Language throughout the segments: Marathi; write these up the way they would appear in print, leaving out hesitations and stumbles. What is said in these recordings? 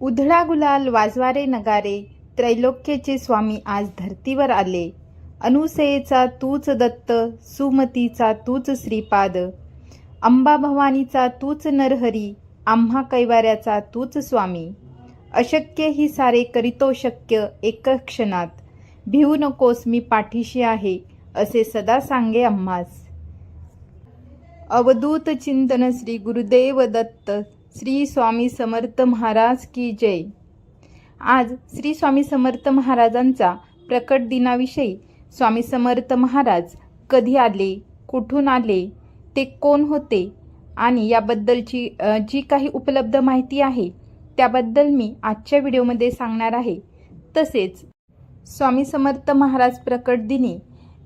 उधळा गुलाल वाजवारे नगारे, त्रैलोक्याचे स्वामी आज धर्तीवर आले. अनुसयेचा तूच दत्त, सुमतीचा तूच श्रीपाद, अंबा भवानीचा तूच नरहरी, आम्हा कैवाऱ्याचा तूच स्वामी. अशक्य ही सारे करीतो शक्य एक क्षणात, भिवू नकोस मी पाठीशी आहे, असे सदा सांगे आम्हास. अवधूत चिंतन श्री गुरुदेव दत्त. श्री स्वामी समर्थ महाराज की जय. आज श्री स्वामी समर्थ महाराजांचा प्रकट दिनाविषयी स्वामी समर्थ महाराज कधी आले, कुठून आले, ते कोण होते आणि याबद्दलची जी काही उपलब्ध माहिती आहे त्याबद्दल मी आजच्या व्हिडिओमध्ये सांगणार आहे. तसेच स्वामी समर्थ महाराज प्रकट दिनी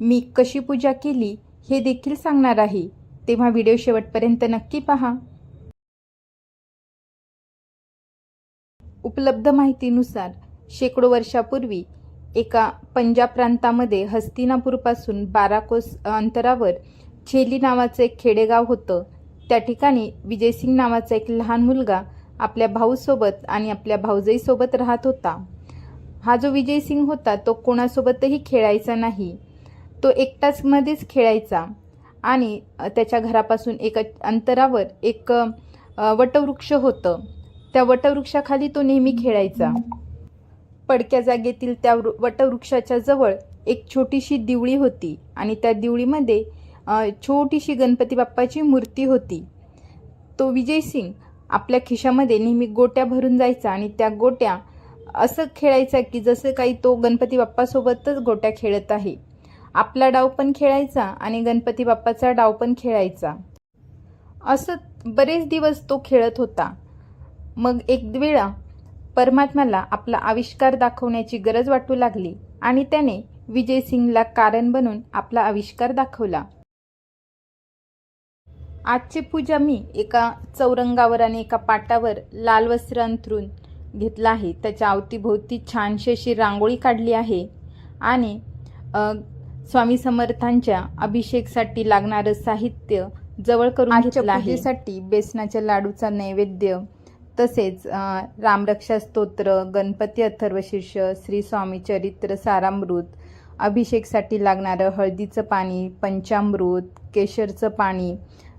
मी कशी पूजा केली हे देखील सांगणार आहे. तेव्हा व्हिडिओ शेवटपर्यंत नक्की पहा. उपलब्ध माहितीनुसार शेकडो वर्षापूर्वी एका पंजाब प्रांतामध्ये हस्तिनापूरपासून 12 कोस अंतरावर छेली नावाचं एक खेडेगाव होतं. त्या ठिकाणी विजयसिंग नावाचा एक लहान मुलगा आपल्या भाऊसोबत आणि आपल्या भाऊजाईसोबत राहत होता. हा जो विजयसिंग होता तो कोणासोबतही खेळायचा नाही. तो एकटाच मध्येच खेळायचा आणि त्याच्या घरापासून एका अंतरावर एक वटवृक्ष होतं. त्या वटवृक्षाखाली तो नेहमी खेळायचा. पडक्या जागेतील त्या वटवृक्षाच्या जवळ एक छोटीशी दिवळी होती आणि त्या दिवळीमध्ये छोटीशी गणपती बाप्पाची मूर्ती होती. तो विजयसिंग आपल्या खिशामध्ये नेहमी गोट्या भरून जायचा आणि त्या गोट्या असं खेळायचा की जसं काही तो गणपती बाप्पासोबतच गोट्या खेळत आहे. आपला डाव पण खेळायचा आणि गणपती बाप्पाचा डाव पण खेळायचा. असं बरेच दिवस तो खेळत होता. मग एक वेळा परमात्म्याला आपला आविष्कार दाखवण्याची गरज वाटू लागली आणि त्याने विजयसिंगला कारण बनून आपला आविष्कार दाखवला. आजची पूजा मी एका चौरंगावर आणि एका पाटावर लाल वस्त्र अंथरून घेतला आहे. त्याच्या अवतीभोवती छानशी अशी रांगोळी काढली आहे आणि स्वामी समर्थांच्या अभिषेकसाठी लागणारं साहित्य जवळ करून घेतलं आहे. पूजेसाठी बेसनाच्या लाडूचा नैवेद्य, तसेच रामरक्षा स्तोत्र, गणपती अथर्वशीर्ष, श्री स्वामी चरित्र सारामृत, अभिषेकसाठी लागणारं हळदीचं पाणी, पंचामृत, केशरचं पाणी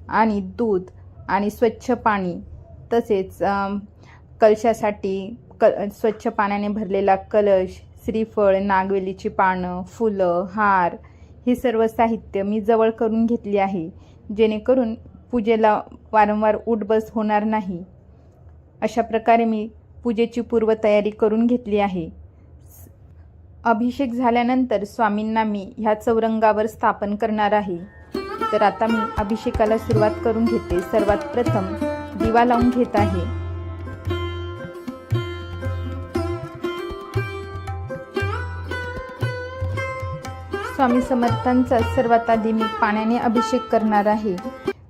आणि दूध आणि स्वच्छ पाणी, तसेच कलशासाठी स्वच्छ पाण्याने भरलेला कलश, श्रीफळ, नागवेलीची पानं, फुलं, हार, हे सर्व साहित्य मी जवळ करून घेतले आहे, जेणेकरून पूजेला वारंवार उठबस होणार नाही. अशा प्रकारे मी पूजेची पूर्वतयारी करून घेतली आहे. अभिषेक झाल्यानंतर स्वामींना मी ह्या चौरंगावर स्थापन करणार आहे. तर आता मी अभिषेकाला सुरुवात करून घेते. सर्वात प्रथम दिवा लावून घेत आहे. स्वामी समर्थांचा सर्वात आधी मी पाण्याने अभिषेक करणार आहे.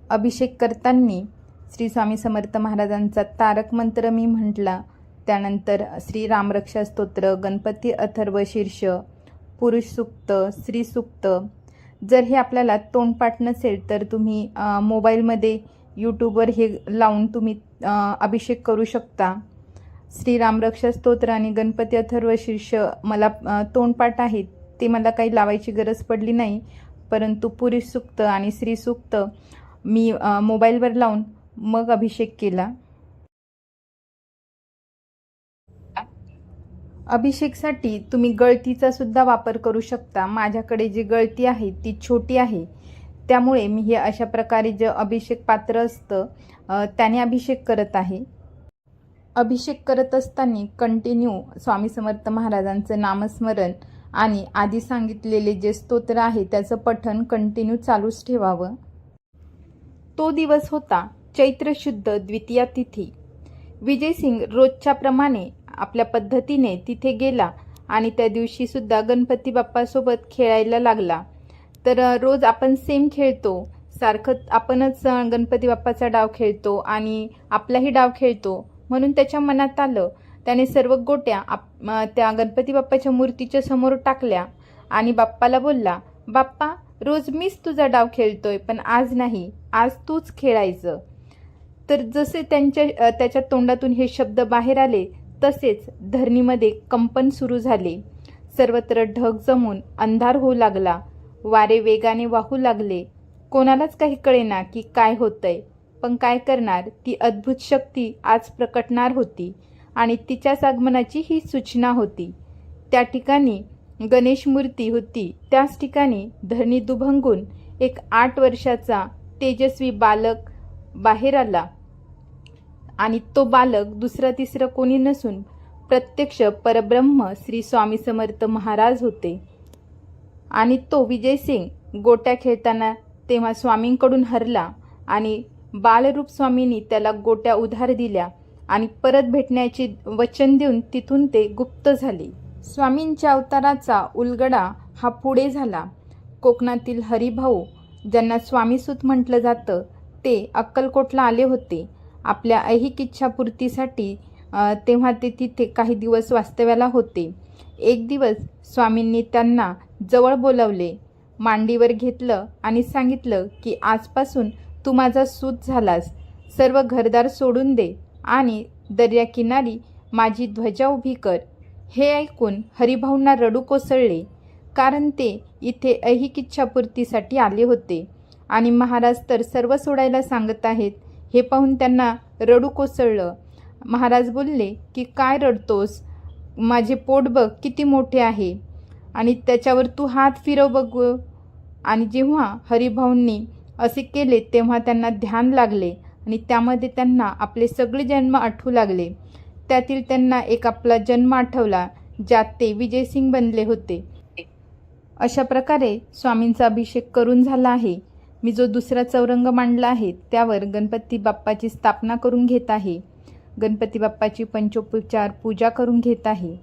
अभिषेक करताना श्री स्वामी समर्थ महाराजांचा तारक मंत्र मी म्हटला. त्यानंतर श्री रामरक्षा स्तोत्र, गणपती अथर्वशीर्ष, पुरुष सूक्त, श्री सूक्त. जर हे आपल्याला तोंडपाठ नसेल तर तुम्ही मोबाईलमध्ये यूट्यूबवर हे लावून तुम्ही अभिषेक करू शकता. श्री रामरक्षा स्तोत्र आणि गणपती अथर्वशीर्ष मला तोंडपाठ आहेत, ते मला काही लावायची गरज पडली नाही. परंतु पुरुष सूक्त आणि श्री सूक्त मी मोबाईलवर लावून मग अभिषेक केला. अभिषेकसाठी तुम्ही गळतीचा सुद्धा वापर करू शकता. माझ्याकडे जी गळती आहे ती छोटी आहे, त्यामुळे मी हे अशा प्रकारे जे अभिषेक पात्र असतं त्याने अभिषेक करत आहे. अभिषेक करत असताना कंटिन्यू स्वामी समर्थ महाराजांचं नामस्मरण आणि आधी सांगितलेले जे स्तोत्र आहे त्याचं पठण कंटिन्यू चालूच ठेवावं. तो दिवस होता चैत्र शुद्ध द्वितीया तिथी. विजयसिंग रोजच्या प्रमाणे आपल्या पद्धतीने तिथे गेला आणि त्या दिवशी सुद्धा गणपती बाप्पासोबत खेळायला लागला. तर रोज आपण सेम खेळतो, सारखं आपणच गणपती बाप्पाचा डाव खेळतो आणि आपलाही डाव खेळतो, म्हणून त्याच्या मनात आलं. त्याने सर्व गोट्या त्या गणपती बाप्पाच्या मूर्तीच्या समोर टाकल्या आणि बाप्पाला बोलला, बाप्पा रोज मीच तुझा डाव खेळतोय, पण आज नाही, आज तूच खेळायचं. तर जसे त्याच्या तोंडातून हे शब्द बाहेर आले तसेच धरणीमध्ये कंपन सुरू झाले. सर्वत्र ढग जमून अंधार होऊ लागला. वारे वेगाने वाहू लागले. कोणालाच काही कळेना की काय होतंय. पण काय करणार, ती अद्भुत शक्ती आज प्रकटणार होती आणि तिच्याच आगमनाची ही सूचना होती. त्या ठिकाणी गणेश मूर्ती होती. त्याच ठिकाणी धरणी दुभंगून एक 8 वर्षाचा तेजस्वी बालक बाहेर आला आणि तो बालक दुसरा तिसरा कोणी नसून प्रत्यक्ष परब्रह्म श्री स्वामी समर्थ महाराज होते. आणि तो विजयसिंग गोट्या खेळताना तेव्हा स्वामींकडून हरला आणि बालरूप स्वामींनी त्याला गोट्या उधार दिल्या आणि परत भेटण्याचे वचन देऊन तिथून ते गुप्त झाले. स्वामींच्या अवताराचा उलगडा हा पुढे झाला. कोकणातील हरिभाऊ, ज्यांना स्वामीसूत म्हटलं जातं, ते अक्कलकोटला आले होते आपल्या ऐहिक इच्छापूर्तीसाठी. तेव्हा ते तिथे काही दिवस वास्तव्याला होते. एक दिवस स्वामींनी त्यांना जवळ बोलावले, मांडीवर घेतलं आणि सांगितलं की आजपासून तू माझा सूत झालास. सर्व घरदार सोडून दे आणि दर्याकिनारी माझी ध्वजा उभी कर. हे ऐकून हरिभाऊंना रडू कोसळले, कारण ते इथे ऐहिक इच्छापूर्तीसाठी आले होते आणि महाराज तर सर्व सोडायला सांगत आहेत. हे पाहून त्यांना रडू कोसळलं. महाराज बोलले की काय रडतोस, माझे पोट बघ किती मोठे आहे आणि त्याच्यावर तू हात फिरव बघू. आणि जेव्हा हरिभाऊंनी असे केले तेव्हा त्यांना ध्यान लागले आणि त्यामध्ये त्यांना आपले सगळे जन्म आठवू लागले. त्यातील त्यांना एक आपला जन्म आठवला, ज्यात ते विजयसिंग बनले होते. अशा प्रकारे स्वामींचा अभिषेक करून झाला आहे. मी जो दुसरा चौरंग मांडला आहे त्यावर गणपती बाप्पाची स्थापना करून घेत आहे. गणपती बाप्पाची पंचोपचार पूजा करून घेत आहे.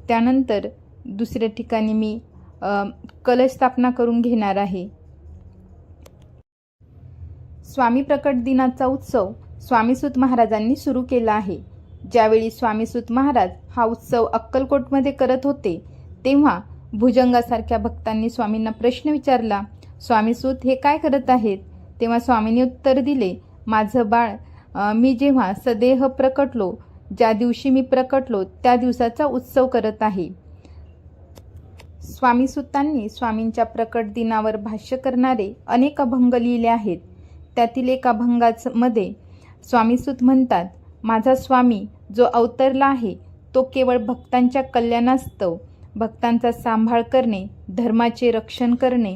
त्यानंतर दुसऱ्या ठिकाणी मी कलश स्थापना करून घेणार आहे. स्वामी प्रकट दिनाचा उत्सव स्वामीसूत महाराजांनी सुरू केला आहे. ज्यावेळी स्वामीसूत महाराज हा उत्सव अक्कलकोटमध्ये करत होते तेव्हा भुजंगासारख्या भक्तांनी स्वामींना प्रश्न विचारला, स्वामीसूत हे काय करत आहेत? तेव्हा स्वामींनी उत्तर दिले, माझं बाळ, मी जेव्हा सदेह प्रकटलो, ज्या दिवशी मी प्रकटलो त्या दिवसाचा उत्सव करत आहे. स्वामीसूतांनी स्वामींच्या प्रकट दिनावर भाष्य करणारे अनेक अभंग लिहिले आहेत. त्यातील एका अभंगामध्ये स्वामीसूत म्हणतात, माझा स्वामी जो अवतरला आहे तो केवळ भक्तांच्या कल्याणास्तव भक्तांचा सांभाळ करणे, धर्माचे रक्षण करणे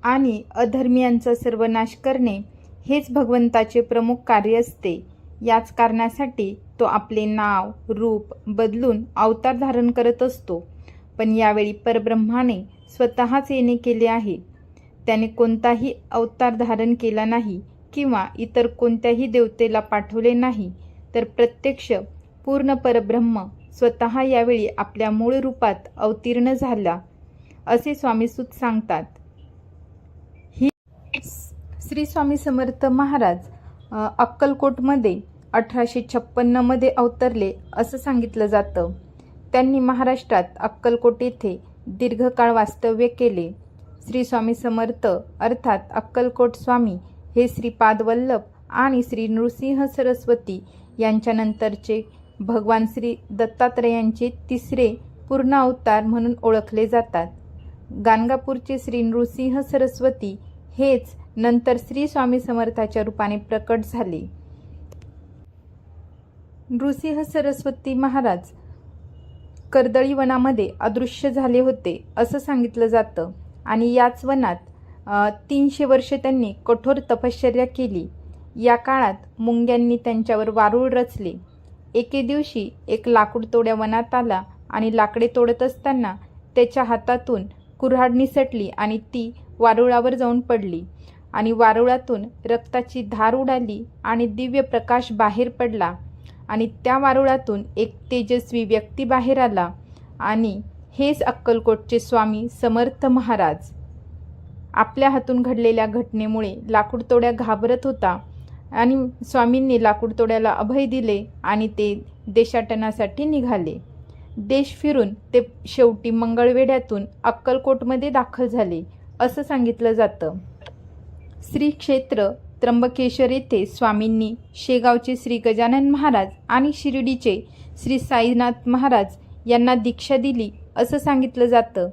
आणि अधर्मियांचा सर्वनाश करणे हेच भगवंताचे प्रमुख कार्य असते. याच कारणासाठी तो आपले नाव रूप बदलून अवतार धारण करत असतो. पण यावेळी परब्रह्माने स्वतःच येणे केले आहे. त्याने कोणताही अवतार धारण केला नाही किंवा इतर कोणत्याही देवतेला पाठवले नाही, तर प्रत्यक्ष पूर्ण परब्रह्म स्वतः यावेळी आपल्या मूळ रूपात अवतीर्ण झाला, असे स्वामीसूत सांगतात. ही श्री स्वामी समर्थ महाराज अक्कलकोटमध्ये 1856 मध्ये अवतरले असं सांगितलं जातं. त्यांनी महाराष्ट्रात अक्कलकोट येथे दीर्घकाळ वास्तव्य केले. श्री स्वामी समर्थ अर्थात अक्कलकोट स्वामी हे श्रीपाद वल्लभ आणि श्री नृसिंह सरस्वती यांच्यानंतरचे भगवान श्री दत्तात्रयांचे तिसरे पूर्ण अवतार म्हणून ओळखले जातात. गाणगापूरचे श्री नृसिंह सरस्वती हेच नंतर श्री स्वामी समर्थाच्या रूपाने प्रकट झाले. नृसिंह सरस्वती महाराज कर्दळी वनामध्ये अदृश्य झाले होते असं सांगितलं जातं आणि याच वनात 300 वर्ष त्यांनी कठोर तपश्चर्या केली. या काळात मुंग्यांनी त्यांच्यावर वारूळ रचले. एके दिवशी एक लाकूड तोड्या वनात आला आणि लाकडे तोडत असताना त्याच्या हातातून कुऱ्हाड निसटली आणि ती वारुळावर जाऊन पडली आणि वारुळातून रक्ताची धार उडाली आणि दिव्य प्रकाश बाहेर पडला आणि त्या वारुळातून एक तेजस्वी व्यक्ती बाहेर आला आणि हेच अक्कलकोटचे स्वामी समर्थ महाराज. आपल्या हातून घडलेल्या घटनेमुळे लाकूडतोड्या घाबरत होता आणि स्वामींनी लाकूडतोड्याला अभय दिले आणि ते देशाटनासाठी निघाले. देश फिरून ते शेवटी मंगळवेढ्यातून अक्कलकोटमध्ये दाखल झाले असं सांगितलं जातं. श्री क्षेत्र त्र्यंबकेश्वर येथे स्वामींनी शेगावचे श्री गजानन महाराज आणि शिर्डीचे श्री साईनाथ महाराज यांना दीक्षा दिली असं सांगितलं जातं.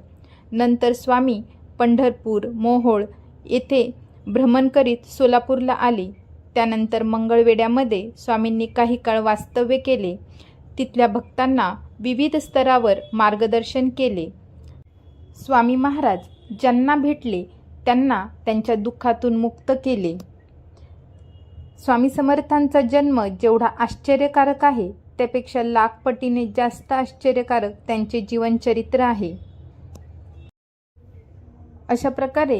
नंतर स्वामी पंढरपूर, मोहोळ येथे भ्रमण करीत सोलापूरला आले. त्यानंतर मंगळवेढ्यामध्ये स्वामींनी काही काळ वास्तव्य केले. तिथल्या भक्तांना विविध स्तरावर मार्गदर्शन केले. स्वामी महाराज ज्यांना भेटले त्यांना त्यांच्या दुःखातून मुक्त केले. स्वामी समर्थांचा जन्म जेवढा आश्चर्यकारक आहे त्यापेक्षा लाख पटीने जास्त आश्चर्यकारक त्यांचे जीवनचरित्र आहे. अशा प्रकारे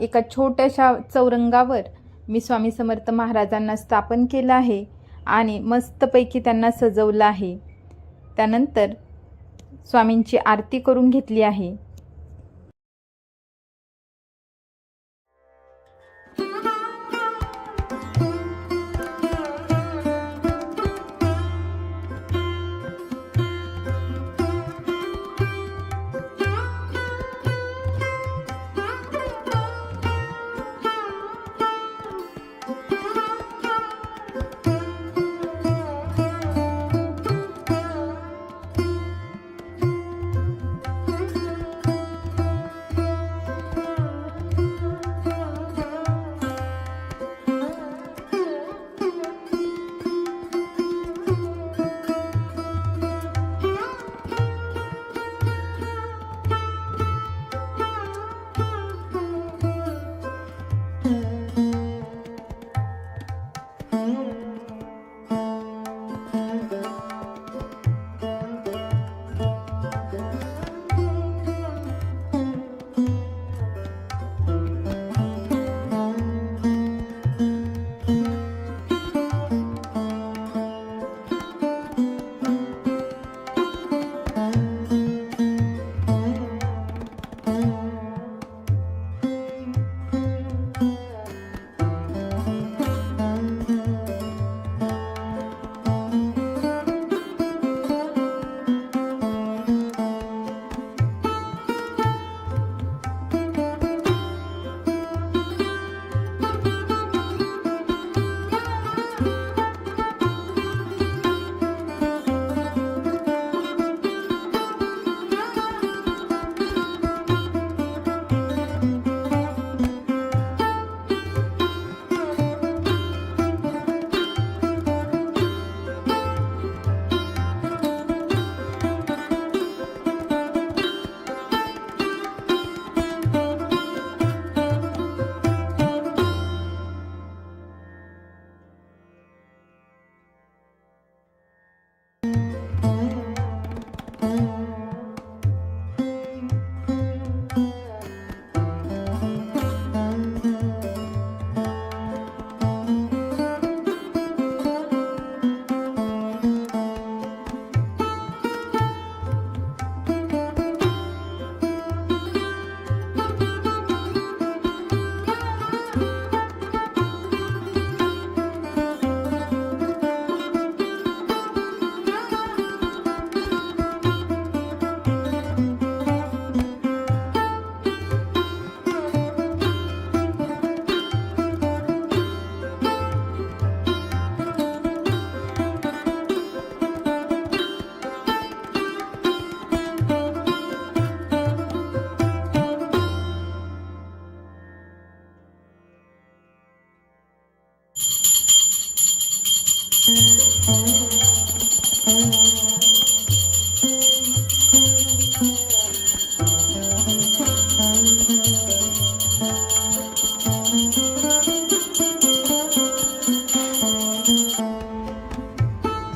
एका छोट्याशा चौरंगावर मी स्वामी समर्थ महाराजांना स्थापन केलं आहे आणि मस्तपैकी त्यांना सजवलं आहे. त्यानंतर स्वामींची आरती करून घेतली आहे.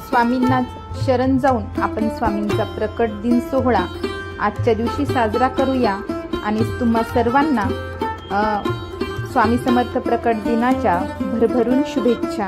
स्वामींनाच शरण जाऊन आपण स्वामींचा प्रकट दिन सोहळा आजच्या दिवशी साजरा करूया आणि तुम्हा सर्वांना स्वामी समर्थ प्रकट दिनाच्या भरभरून शुभेच्छा.